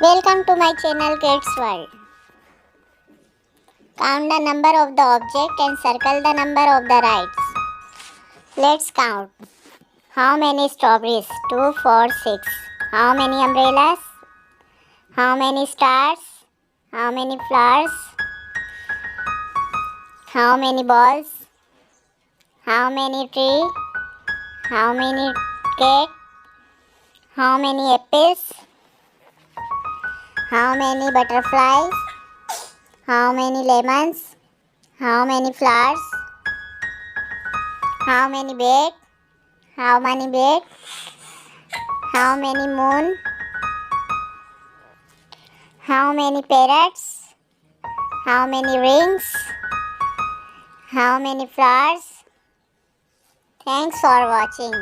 Welcome to my channel Kids World. Count the number of the object and circle the number of the rides. Let's count. How many strawberries? 2, 4, 6. How many umbrellas? How many stars? How many flowers? How many balls? How many tree? How many cake? How many apples? How many butterflies? How many lemons? How many flowers? How many bed? How many bed? How many moon? How many parrots? How many rings? How many flowers? Thanks for watching.